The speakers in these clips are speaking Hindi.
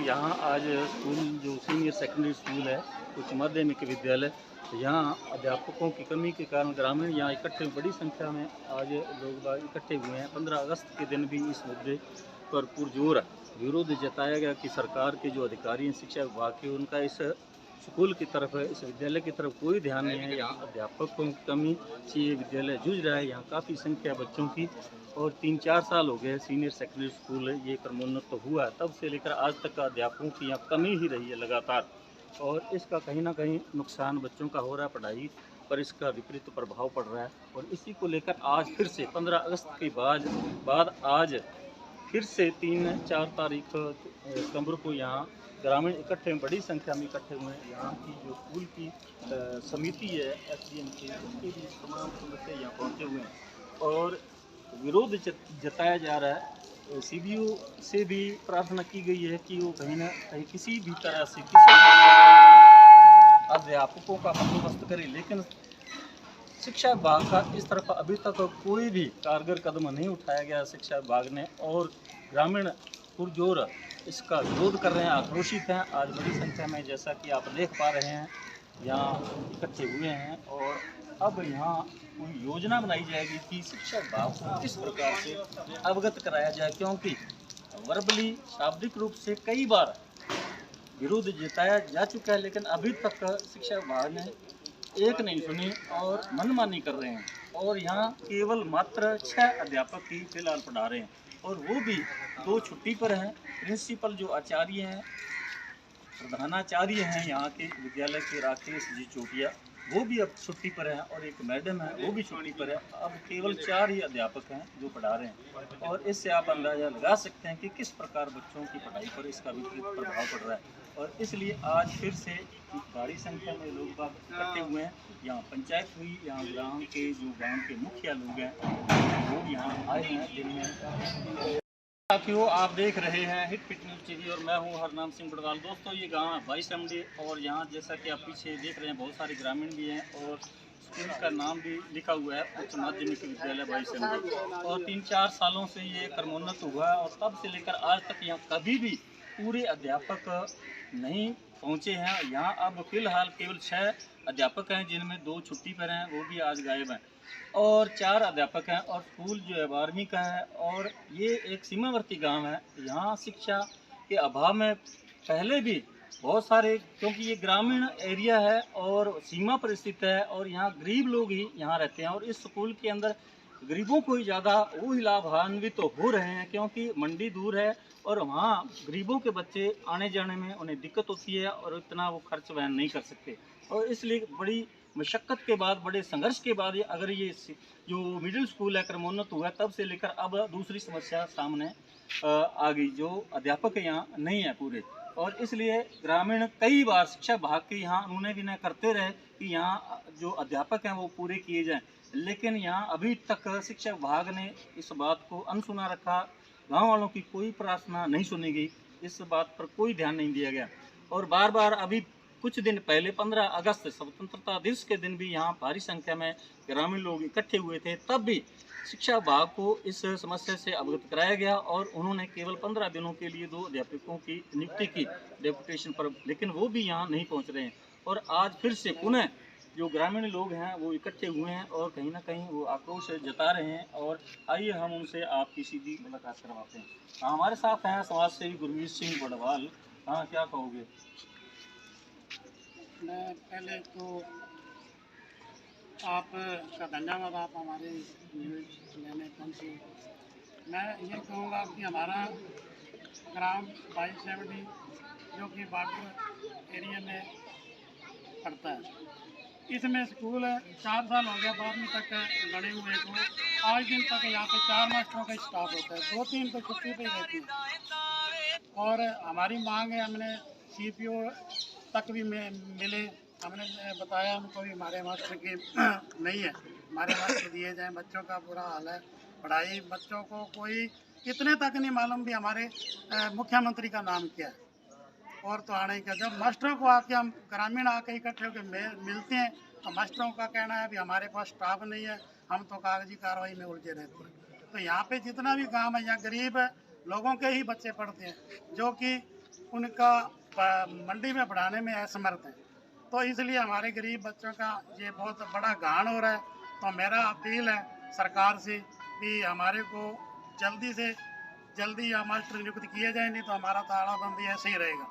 यहाँ आज स्कूल जो सीनियर सेकेंडरी स्कूल है, उच्च माध्यमिक विद्यालय, यहाँ अध्यापकों की कमी के कारण ग्रामीण यहाँ इकट्ठे बड़ी संख्या में आज लोग बाग इकट्ठे हुए हैं। 15 अगस्त के दिन भी इस मुद्दे पर पुरजोर विरोध जताया गया कि सरकार के जो अधिकारी हैं शिक्षा विभाग के, उनका इस स्कूल की तरफ, इस विद्यालय की तरफ कोई ध्यान नहीं है। यहाँ अध्यापकों की कमी से ये विद्यालय जूझ रहा है। यहाँ काफ़ी संख्या बच्चों की, और 3-4 साल हो गए सीनियर सेकेंडरी स्कूल ये क्रमोन्नत तो हुआ है, तब से लेकर आज तक का अध्यापकों की यहाँ कमी ही रही है लगातार। और इसका कहीं ना कहीं नुकसान बच्चों का हो रहा है, पढ़ाई पर इसका विपरीत प्रभाव पड़ रहा है। और इसी को लेकर आज फिर से 15 अगस्त के बाद आज फिर से 3-4 तारीख सितंबर को यहाँ ग्रामीण इकट्ठे, बड़ी संख्या में इकट्ठे हुए हैं। यहाँ की जो स्कूल की समिति है एसडीएम की, उसके भी तमाम सदस्य यहाँ पहुँचे हुए हैं और विरोध जताया जा रहा है। सीबीओ से भी प्रार्थना की गई है कि वो कहीं ना कहीं किसी भी तरह से किसी भी अध्यापकों का बंदोबस्त करे, लेकिन शिक्षा विभाग का इस तरफ अभी तक कोई भी कारगर कदम नहीं उठाया गया शिक्षा विभाग ने। और ग्रामीण पुरजोर इसका विरोध कर रहे हैं, आक्रोशित हैं। आज बड़ी संख्या में, जैसा कि आप देख पा रहे हैं, यहाँ इकट्ठे हुए हैं। और अब यहाँ कोई योजना बनाई जाएगी कि शिक्षा विभाग को किस प्रकार से अवगत कराया जाए, क्योंकि वर्बली शाब्दिक रूप से कई बार विरोध जताया जा चुका है, लेकिन अभी तक शिक्षा विभाग ने एक नहीं सुनी और मनमानी कर रहे हैं। और यहाँ केवल मात्र 6 अध्यापक ही फिलहाल पढ़ा रहे हैं, और वो भी 2 छुट्टी पर हैं। प्रिंसिपल जो आचार्य हैं, प्रधानाचार्य हैं यहाँ के विद्यालय के, राकेश जी चोटिया, वो भी अब छुट्टी पर हैं, और एक मैडम है वो भी छुट्टी पर है। अब केवल 4 ही अध्यापक हैं जो पढ़ा रहे हैं। और इससे आप अंदाज़ा लगा सकते हैं कि किस प्रकार बच्चों की पढ़ाई पर इसका विपरीत प्रभाव पड़ रहा है। और इसलिए आज फिर से बड़ी संख्या में लोग बाग इकट्ठे हुए हैं। यहाँ पंचायत हुई, यहाँ गाँव के जो गाँव के मुखिया लोग हैं वो यहाँ आए हैं, जिनमें साथियों आप देख रहे हैं हिट फिट न्यूज़ टीवी और मैं हूं हरनाम सिंह बड़वाल। दोस्तों ये गांव है 22 MD, और यहाँ जैसा कि आप पीछे देख रहे हैं बहुत सारे ग्रामीण भी हैं, और स्कूल का नाम भी लिखा हुआ है उच्च माध्यमिक विद्यालय 22 MD। और 3-4 सालों से ये क्रमोन्नत हुआ है, और तब से लेकर आज तक यहाँ कभी भी पूरे अध्यापक नहीं पहुँचे हैं। यहाँ अब फिलहाल केवल 6 अध्यापक हैं, जिनमें 2 छुट्टी पर हैं, वो भी आज गायब हैं। और 4 अध्यापक हैं, और स्कूल जो है 12वीं का है, और ये एक सीमावर्ती गांव है। यहाँ शिक्षा के अभाव में पहले भी बहुत सारे, क्योंकि ये ग्रामीण एरिया है और सीमा पर स्थित है, और यहाँ गरीब लोग ही यहाँ रहते हैं। और इस स्कूल के अंदर गरीबों को ही ज़्यादा वो ही लाभान्वित तो हो रहे हैं, क्योंकि मंडी दूर है, और वहाँ गरीबों के बच्चे आने जाने में उन्हें दिक्कत होती है, और इतना वो खर्च वहन नहीं कर सकते। और इसलिए बड़ी मशक्क़त के बाद, बड़े संघर्ष के बाद अगर ये जो मिडिल स्कूल है क्रमोन्नत हुआ है, तब से लेकर अब दूसरी समस्या सामने आ गई, जो अध्यापक यहाँ नहीं है पूरे। और इसलिए ग्रामीण कई बार शिक्षा विभाग के यहाँ उन्होंने भी करते रहे कि यहाँ जो अध्यापक हैं वो पूरे किए जाएं, लेकिन यहाँ अभी तक शिक्षा विभाग ने इस बात को अनसुना रखा। गाँव वालों की कोई प्रार्थना नहीं सुनी गई, इस बात पर कोई ध्यान नहीं दिया गया। और बार बार अभी कुछ दिन पहले 15 अगस्त स्वतंत्रता दिवस के दिन भी यहाँ भारी संख्या में ग्रामीण लोग इकट्ठे हुए थे, तब भी शिक्षा विभाग को इस समस्या से अवगत कराया गया, और उन्होंने केवल 15 दिनों के लिए 2 अध्यापकों की नियुक्ति की डेपुटेशन पर, लेकिन वो भी यहाँ नहीं पहुँच रहे हैं। और आज फिर से पुनः जो ग्रामीण लोग हैं वो इकट्ठे हुए हैं, और कहीं ना कहीं वो आक्रोश जता रहे हैं। और आइए हम उनसे आपकी सीधी मुलाकात करवाते हैं। हमारे साथ हैं समाज सेवी गुरमीत सिंह बड़वाल। हाँ, क्या कहोगे? मैं पहले तो आपका धन्यवाद, आप हमारे न्यूज़ लेने पहुँचे। मैं ये कहूँगा कि हमारा ग्राम 22 MD जो कि बॉर्डर एरिया में पड़ता है, इसमें स्कूल 4 साल हो गया 12वीं तक गड़े हुए को। आज दिन तक यहाँ पे 4 मास्टरों का स्टाफ होता है, 2-3 तो छुट्टी पे ही रहती है। और हमारी मांग है, हमने CPO तक भी मिले, हमने बताया उनको भी हमारे मास्टर की नहीं है, हमारे मास्टर दिए जाएं। बच्चों का बुरा हाल है, पढ़ाई बच्चों को कोई इतने तक नहीं मालूम भी हमारे मुख्यमंत्री का नाम क्या है। और तो आने का जब मास्टरों को आके हम ग्रामीण आके इकट्ठे होकर मिलते हैं, तो मास्टरों का कहना है भी हमारे पास स्टाफ नहीं है, हम तो कागजी कार्रवाई में उलझे रहते हैं। तो यहाँ पे जितना भी काम है, यहाँ गरीब लोगों के ही बच्चे पढ़ते हैं, जो कि उनका मंडी में पढ़ाने में असमर्थ हैं। तो इसलिए हमारे गरीब बच्चों का ये बहुत बड़ा घाण हो रहा है। तो मेरा अपील है सरकार से कि हमारे को जल्दी से जल्दी या मास्टर नियुक्त किए जाए, नहीं तो हमारा तालाबंदी ऐसे ही रहेगा।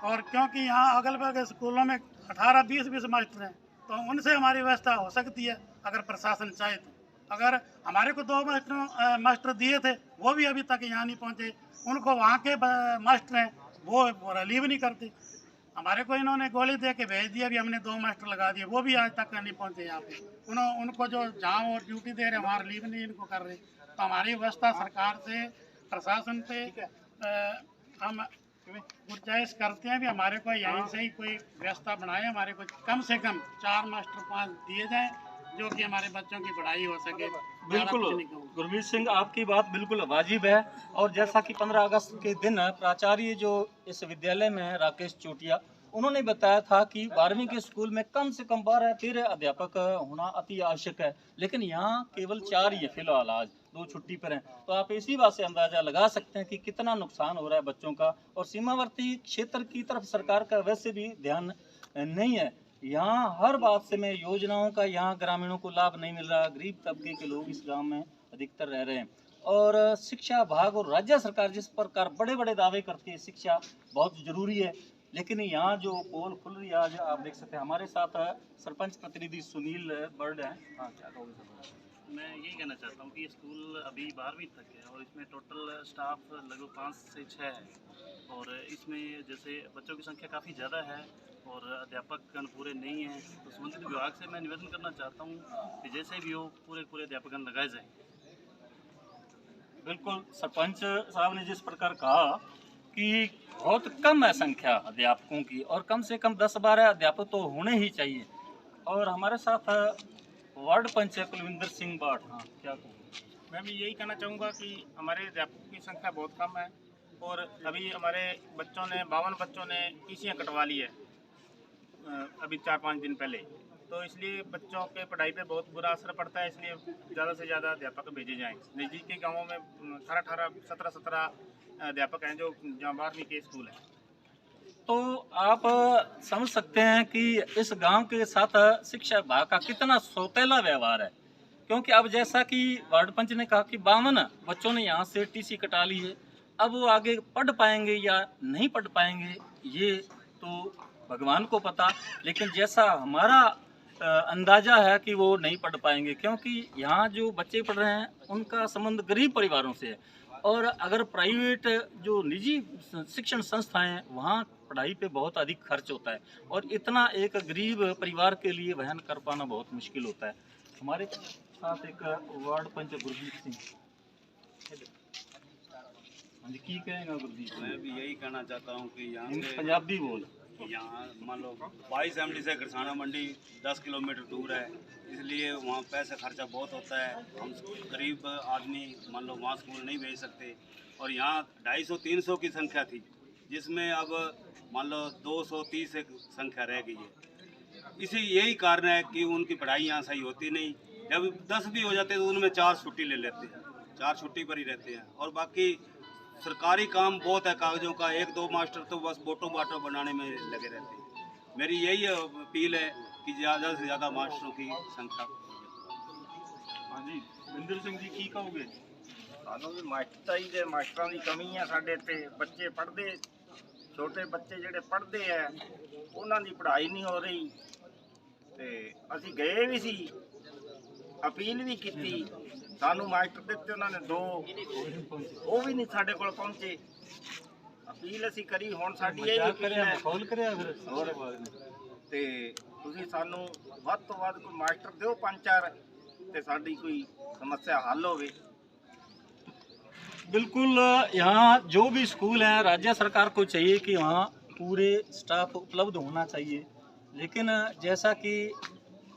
और क्योंकि यहाँ अगल बगल स्कूलों में 18-20 मास्टर हैं, तो उनसे हमारी व्यवस्था हो सकती है अगर प्रशासन चाहे तो। अगर हमारे को 2 मास्टर दिए थे, वो भी अभी तक यहाँ नहीं पहुँचे। उनको वहाँ के मास्टर हैं वो रिलीव नहीं करते। हमारे को इन्होंने गोली दे के भेज दिया, अभी हमने 2 मास्टर लगा दिए, वो भी आज तक नहीं पहुँचे यहाँ पे। उनको जो जहाँ वो ड्यूटी दे रहे हैं वहाँ रिलीव नहीं इनको कर रहे। तो हमारी व्यवस्था सरकार से, प्रशासन से हम गुजारिश करते हैं भी हमारे को यहीं से ही कोई व्यवस्था बनाए, हमारे को कम से कम 4 मास्टर 5 दिए जाएं, जो कि हमारे बच्चों की पढ़ाई हो सके। बिल्कुल गुरमीत सिंह, आपकी बात बिल्कुल वाजिब है। और जैसा कि 15 अगस्त के दिन प्राचार्य जो इस विद्यालय में है राकेश चोटिया, उन्होंने बताया था कि 12वीं के स्कूल में कम से कम 12-13 अध्यापक होना अति आवश्यक है, लेकिन यहाँ केवल 4 ही है फिलहाल, आज 2 छुट्टी पर हैं। तो आप इसी बात से अंदाजा लगा सकते हैं कि कितना नुकसान हो रहा है बच्चों का। और सीमावर्ती क्षेत्र की तरफ सरकार का वैसे भी ध्यान नहीं है। यहाँ हर बात से में योजनाओं का यहाँ ग्रामीणों को लाभ नहीं मिल रहा। गरीब तबके के लोग इस गांव में अधिकतर रह रहे हैं। और शिक्षा विभाग और राज्य सरकार जिस प्रकार बड़े बड़े दावे करती है शिक्षा बहुत जरूरी है, लेकिन यहाँ जो पोल खुल रही है आज आप देख सकते हैं। हमारे साथ सरपंच प्रतिनिधि सुनील बर्ड हैं। हाँ, क्या कहोगे सर? मैं यही कहना चाहता हूँ कि स्कूल अभी 12वीं तक है और इसमें टोटल स्टाफ लगभग 5 से 6 है। और इसमें जैसे बच्चों की संख्या काफ़ी ज़्यादा है और अध्यापकगण पूरे नहीं हैं, तो संबंधित विभाग से मैं निवेदन करना चाहता हूँ कि जैसे भी हो पूरे अध्यापकगण लगाए जाएँ। बिल्कुल, सरपंच साहब ने जिस प्रकार कहा कि बहुत कम है संख्या अध्यापकों की, और कम से कम 10-12 अध्यापक तो होने ही चाहिए। और हमारे साथ वार्ड पंच कुलविंदर सिंह बाट। हाँ, क्या कहोगे? मैं भी यही कहना चाहूँगा कि हमारे अध्यापकों की संख्या बहुत कम है और अभी हमारे बच्चों ने 52 बच्चों ने टीसियाँ कटवा ली है अभी 4-5 दिन पहले। तो इसलिए बच्चों के पढ़ाई पे बहुत बुरा असर पड़ता है, इसलिए ज़्यादा से ज़्यादा अध्यापक भेजे जाएँ। नज़दीक के गाँवों में 18-18, 17-17 अध्यापक हैं जो जहाँ 12वीं के स्कूल हैं। तो आप समझ सकते हैं कि इस गांव के साथ शिक्षा विभाग का कितना सौतेला व्यवहार है। क्योंकि अब जैसा कि वार्ड पंच ने कहा कि 52 बच्चों ने यहाँ से टीसी कटा ली है, अब वो आगे पढ़ पाएंगे या नहीं पढ़ पाएंगे ये तो भगवान को पता। लेकिन जैसा हमारा अंदाजा है कि वो नहीं पढ़ पाएंगे, क्योंकि यहाँ जो बच्चे पढ़ रहे हैं उनका संबंध गरीब परिवारों से है। और अगर प्राइवेट जो निजी शिक्षण संस्थाएं हैं वहाँ पढ़ाई पे बहुत अधिक खर्च होता है, और इतना एक गरीब परिवार के लिए वहन कर पाना बहुत मुश्किल होता है। हमारे साथ एक वार्ड पंच गुरजीत सिंह। हाँ जी, की कहेंगे गुरजीत? मैं भी यही कहना चाहता हूँ कि यहाँ से पंजाबी बोल, यहाँ मान लो 22 MD से गरसाना मंडी 10 किलोमीटर दूर है, इसलिए वहाँ पैसा खर्चा बहुत होता है। हम गरीब आदमी मान लो वहाँ स्कूल नहीं भेज सकते। और यहाँ 250-300 की संख्या थी, जिसमें अब मान लो 230 एक संख्या रह गई है। इसी यही कारण है कि उनकी पढ़ाई यहाँ सही होती नहीं। जब 10 भी हो जाते हैं तो उनमें 4 छुट्टी ले लेते हैं, 4 छुट्टी पर ही रहते हैं। और बाकी सरकारी काम बहुत है कागजों का, 1-2 मास्टर तो बस बोटो बाटो बनाने में लगे रहते हैं। मेरी यही अपील है कि ज़्यादा से ज़्यादा मास्टरों की संख्या। हाँ जी, बिंदर सिंह जी की कहोगे? ਸਾਨੂੰ ਵੀ ਮਾਸਟਰ ਚਾਹੀਦੇ, ਮਾਸਟਰਾਂ ਦੀ ਕਮੀ ਆ ਸਾਡੇ ਇੱਥੇ। ਬੱਚੇ ਪੜ੍ਹਦੇ, ਛੋਟੇ ਬੱਚੇ ਜਿਹੜੇ ਪੜ੍ਹਦੇ ਆ ਉਹਨਾਂ ਦੀ ਪੜ੍ਹਾਈ ਨਹੀਂ ਹੋ ਰਹੀ। ਤੇ ਅਸੀਂ ਗਏ ਵੀ ਸੀ, ਅਪੀਲ ਵੀ ਕੀਤੀ, ਸਾਨੂੰ ਮਾਸਟਰ ਦਿੱਤੇ ਉਹਨਾਂ ਨੇ 2, ਉਹ ਵੀ ਨਹੀਂ ਸਾਡੇ ਕੋਲ ਪਹੁੰਚੇ। ਅਪੀਲ ਅਸੀਂ ਕਰੀ, ਹੁਣ ਸਾਡੀ ਇਹ ਅਪੀਲ ਹੈ ਤੇ ਤੁਸੀਂ ਸਾਨੂੰ ਵੱਧ ਤੋਂ ਵੱਧ ਕੋਈ ਮਾਸਟਰ ਦਿਓ 5-4 ਤੇ ਸਾਡੀ ਕੋਈ ਸਮੱਸਿਆ ਹੱਲ ਹੋਵੇ। बिल्कुल, यहाँ जो भी स्कूल हैं राज्य सरकार को चाहिए कि वहाँ पूरे स्टाफ उपलब्ध होना चाहिए। लेकिन जैसा कि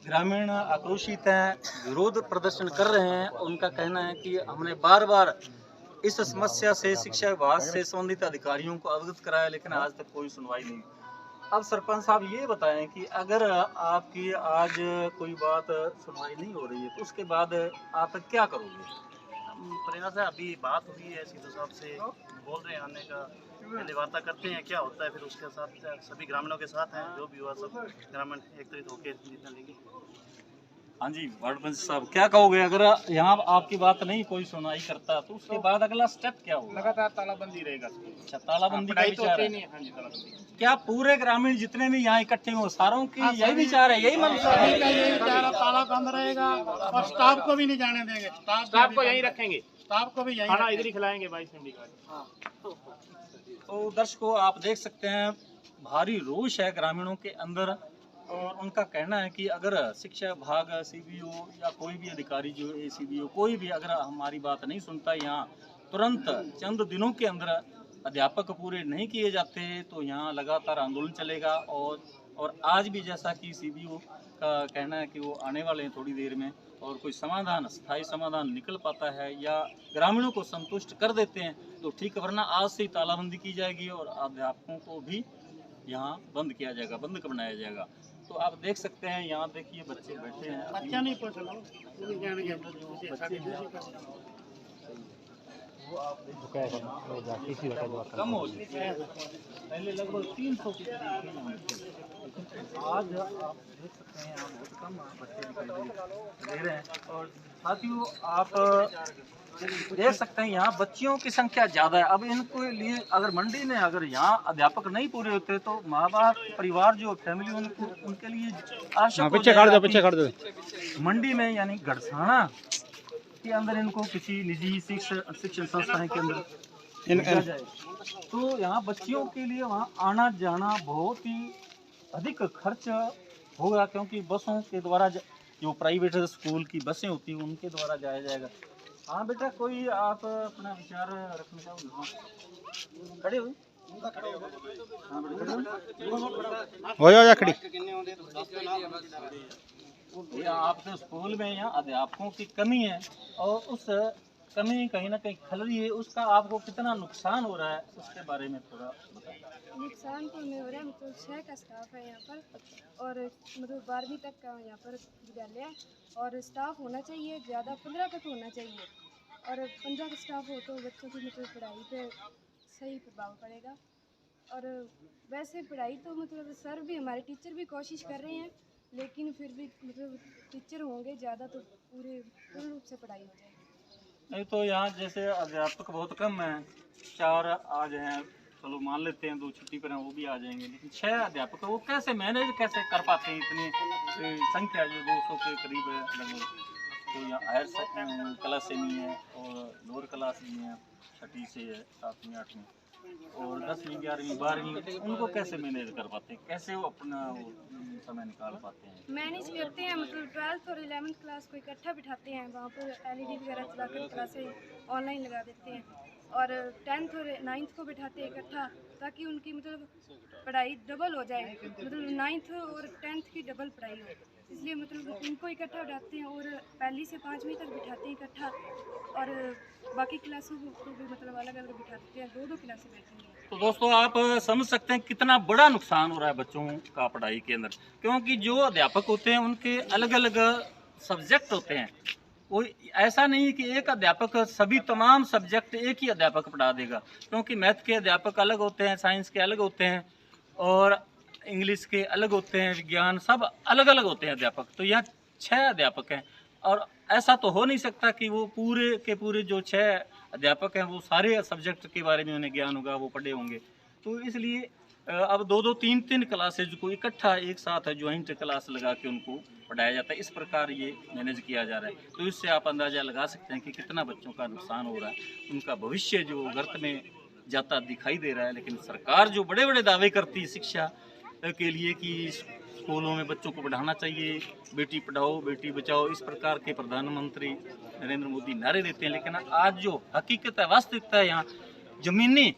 ग्रामीण आक्रोशित हैं, विरोध प्रदर्शन कर रहे हैं, उनका कहना है कि हमने बार बार इस समस्या से शिक्षा विभाग से संबंधित अधिकारियों को अवगत कराया, लेकिन आज तक कोई सुनवाई नहीं। अब सरपंच साहब ये बताएं कि अगर आपकी आज कोई बात सुनवाई नहीं हो रही है तो उसके बाद आप क्या करोगे? प्रयास है, अभी बात हुई है सीधो साहब से, बोल रहे हैं आने का, पहले वार्ता करते हैं, क्या होता है, फिर उसके साथ सभी ग्रामीणों के साथ हैं, जो भी हुआ सब ग्रामीण एकत्रित होकर निर्णय लेंगे। हाँ जी, वार्ड पंच साहब क्या कहोगे, अगर यहाँ आपकी बात नहीं कोई सुनाई करता तो उसके बाद अगला स्टेप क्या होगा? लगातार तालाबंदी रहेगा। अच्छा, तालाबंदी का पढ़ाई तो विचार होती है। नहीं है। हाँ जी, तालाबंदी। क्या पूरे ग्रामीण जितने भी यहाँ इकट्ठे हुए सारों की यही विचार है, यही मंशा है? ये बेचारा ताला बंद रहेगा और स्टाफ को भी नहीं जाने देंगे। स्टाफ को यहीं रखेंगे, स्टाफ को भी यहीं खाना इधर ही खिलाएंगे 22 MD का। तो दर्शकों आप देख सकते हैं भारी रोष है ग्रामीणों के अंदर, और उनका कहना है कि अगर शिक्षा विभाग CBO या कोई भी अधिकारी जो ACBO कोई भी अगर हमारी बात नहीं सुनता, यहाँ तुरंत चंद दिनों के अंदर अध्यापक पूरे नहीं किए जाते तो यहाँ लगातार आंदोलन चलेगा। और आज भी जैसा कि CBO का कहना है कि वो आने वाले हैं थोड़ी देर में, और कोई समाधान स्थायी समाधान निकल पाता है या ग्रामीणों को संतुष्ट कर देते हैं तो ठीक, वरना आज से ही तालाबंदी की जाएगी और अध्यापकों को भी यहाँ बंद किया जाएगा, बंद कर बनाया जाएगा। तो आप देख सकते हैं यहाँ देखिए बच्चे बैठे हैं, बच्चा नहीं पूछ लो, वो आप कम हो चुकी है, पहले लगभग 300 की आज आप देख सकते हैं यहाँ बहुत कम बच्चे दिखाई दे रहे हैं। और साथियों आप देख सकते हैं यहाँ बच्चियों की संख्या ज़्यादा है। अब इनको लिए अगर मंडी में अगर यहाँ अध्यापक नहीं पूरे होते तो माँ बाप परिवार जो फैमिली उनके लिए आवश्यक पीछे खड़ दो मंडी में यानी गड़साना के अंदर इनको किसी निजी शिक्षण संस्थान के अंदर भेजा जाए तो यहाँ बच्चियों के लिए वहाँ आना जाना बहुत ही अधिक खर्च होगा, क्योंकि बसों के द्वारा जो प्राइवेट स्कूल की बसें होती हैं उनके द्वारा जाया जाएगा। हाँ बेटा, कोई आप अपना विचार रखना चाहो? खड़े हुए हो जाओ खड़ी। आपके स्कूल में यहाँ अध्यापकों की कमी है और उस कमी कहीं ना कहीं खल रही है, उसका आपको कितना नुकसान हो रहा है उसके बारे में थोड़ा बताएं। नुकसान तो हमें हो रहा है, मतलब 6 का स्टाफ है यहाँ पर और मतलब 12वीं तक का यहाँ पर विद्यालय है और स्टाफ होना चाहिए ज़्यादा, 15 तक होना चाहिए और 15 का स्टाफ हो तो बच्चों की मतलब पढ़ाई पे सही प्रभाव पड़ेगा। और वैसे पढ़ाई तो मतलब सर भी हमारे टीचर भी कोशिश कर रहे हैं, लेकिन फिर भी मतलब टीचर होंगे ज़्यादा तो पूर्ण रूप से पढ़ाई हो जाएगी। नहीं तो यहाँ जैसे अध्यापक बहुत कम हैं, 4 आज हैं, चलो मान लेते हैं 2 छुट्टी पर हैं वो भी आ जाएंगे, लेकिन 6 अध्यापक वो कैसे मैनेज कैसे कर पाते हैं इतनी संख्या जो 200 के करीब है लगभग। तो यहाँ हायर क्लास से नहीं है और लोअर क्लास भी है, 6ठी से है, 7वीं 8वीं और 10वीं 11वीं 12वीं, उनको कैसे मैनेज कर पाते हैं, कैसे वो अपना समय निकाल पाते हैं? मैनेज करते हैं, मतलब 12th और 11th क्लास को इकट्ठा बिठाते हैं, वहाँ पर LED वगैरह चलाकर क्लासें ऑनलाइन लगा देते हैं और 10th और 9th को बिठाते हैं इकट्ठा ताकि उनकी मतलब पढ़ाई डबल हो जाए, मतलब 9th और 10th की डबल पढ़ाई हो, इसलिए मतलब उनको इकट्ठा बिठाते हैं और 1ली से 5वीं तक बिठाते हैं इकट्ठा और बाकी क्लासों को भी मतलब अलग अलग बिठाते हैं, 2-2 क्लासें बैठेंगे। तो दोस्तों आप समझ सकते हैं कितना बड़ा नुकसान हो रहा है बच्चों का पढ़ाई के अंदर, क्योंकि जो अध्यापक होते हैं उनके अलग अलग सब्जेक्ट होते हैं। वो ऐसा नहीं है कि एक अध्यापक सभी तमाम सब्जेक्ट एक ही अध्यापक पढ़ा देगा, क्योंकि मैथ के अध्यापक अलग होते हैं, साइंस के अलग होते हैं और इंग्लिश के अलग होते हैं, विज्ञान सब अलग अलग होते हैं अध्यापक। तो यहाँ 6 अध्यापक हैं और ऐसा तो हो नहीं सकता कि वो पूरे के पूरे जो 6 अध्यापक हैं वो सारे सब्जेक्ट के बारे में उन्हें ज्ञान होगा, वो पढ़े होंगे। तो इसलिए अब 2-2 3-3 क्लासेज को इकट्ठा एक साथ है ज्वाइंट क्लास लगा के उनको पढ़ाया जाता है, इस प्रकार ये मैनेज किया जा रहा है। तो इससे आप अंदाज़ा लगा सकते हैं कि कितना बच्चों का नुकसान हो रहा है, उनका भविष्य जो गर्त में जाता दिखाई दे रहा है। लेकिन सरकार जो बड़े बड़े दावे करती है शिक्षा के लिए कि स्कूलों में बच्चों को पढ़ाना चाहिए, बेटी पढ़ाओ बेटी बचाओ, इस प्रकार के प्रधानमंत्री नरेंद्र मोदी नारे देते हैं, लेकिन आज जो हकीकत है, वास्तविकता है, यहाँ ज़मीनी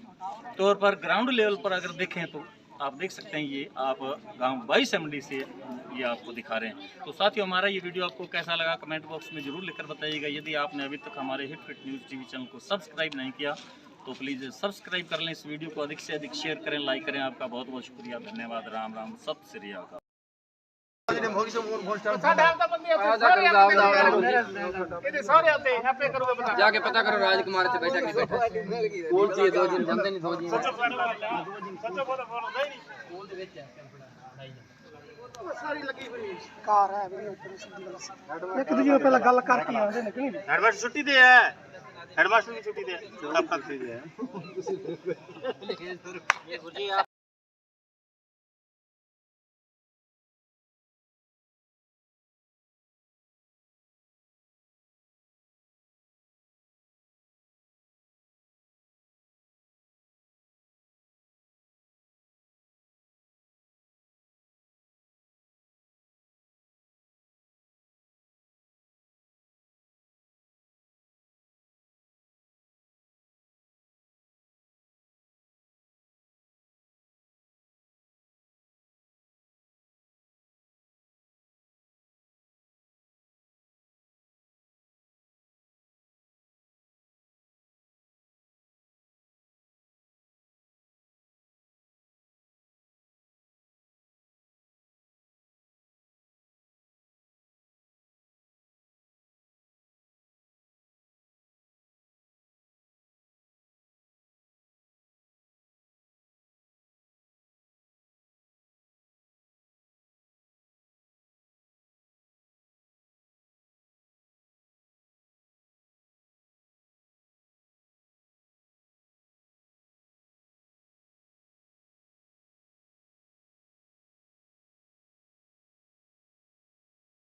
तौर पर ग्राउंड लेवल पर अगर देखें तो आप देख सकते हैं ये आप गांव 22 MD से ये आपको दिखा रहे हैं। तो साथियों हमारा ये वीडियो आपको कैसा लगा कमेंट बॉक्स में ज़रूर लिखकर बताइएगा। यदि आपने अभी तक हमारे hit fit news TV channel को सब्सक्राइब नहीं किया तो प्लीज़ सब्सक्राइब कर लें, इस वीडियो को अधिक से अधिक शेयर करें, लाइक करें। आपका बहुत बहुत शुक्रिया, धन्यवाद, राम राम, सत श्री अकाल। साढ़े हाल बंदे सारे आते आपे करोगे बता जाके पता करो राजकुमार से बैठा नहीं बैठा कौन सी 2 दिन जमते नहीं 2 दिन सच्चो बोलो नहीं स्कूल ਦੇ ਵਿੱਚ सारी लगी हुई कार है एक दूसरे को पहले गल करके आंदे ने कि नहीं हेडमास्टर छुट्टी दे है हेडमास्टर की छुट्टी दे है।